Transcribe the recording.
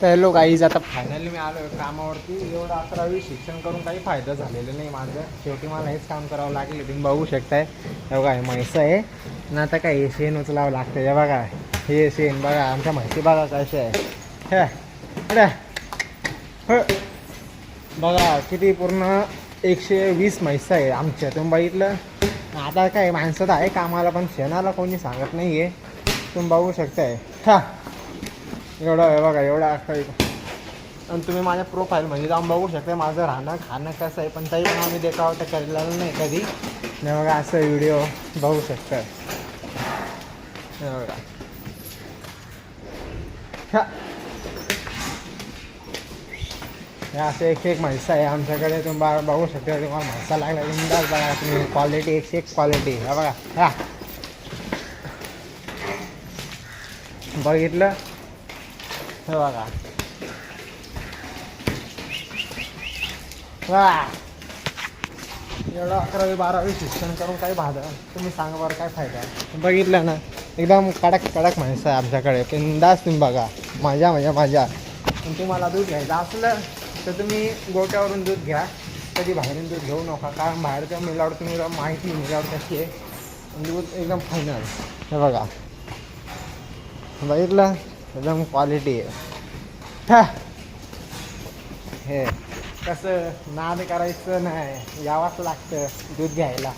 तर hello guys, आता finally मी आलो कामावरती. एवढं 11वी शिक्षण करून काही फायदा झालेला नाही माझं. शेवटी मला हेच काम करावं लागले. तुम्ही बघू शकताय हे बघा, म्हैस आहे ना. आता काय हे शेण उचलावं लागतं. हे बघा, हे शेण बघा, आमच्या म्हैसी बघा कसे आहे. हे बघा किती, पूर्ण 120 म्हैस आहे आमच्या. तुम्ही बघितलं. आता काय माणसं तर आहे कामाला, पण शेणाला कोणी सांगत नाही आहे. तुम्ही बघू शकताय. एवढं आहे बघा, एवढं अख्खा. आणि तुम्ही माझ्या प्रोफाईलमध्ये जाऊन बघू शकता माझं राहणं खाणं कसं आहे. पण तरी पण आम्ही देखावा तर केलेलं नाही कधी. नाही बघा, असं व्हिडिओ बघू शकता. बघा हे असं एक म्हैसा आहे आमच्याकडे. तुम्ही बघू शकता. तुम्हाला म्हैसा लागला बिंदास बघा तुम्ही. क्वालिटी एक क्वालिटी हे बघा. बघितलं हे बघा. एवढं 11वी 12वी शिक्षण करून काही भादा, तुम्ही सांगा बरं काय फायदा. बघितलं ना, एकदम कडक कडक म्हैस आहे आमच्याकडे. बिंदास तुम्ही बघा. माझ्या पण तुम्हाला दूध घ्यायचं असलं तर तुम्ही गोट्यावरून दूध घ्या. कधी बाहेरून दूध घेऊ नका, कारण बाहेरच्या मिलावट तुम्ही माहिती मिलावट कशी आहे. दूध एकदम फायनल हे बघा. बघितलं, एकदम क्वालिटी आहे. हे कसं नाद करायचं नाही, यावंच लागतं दूध घ्यायला.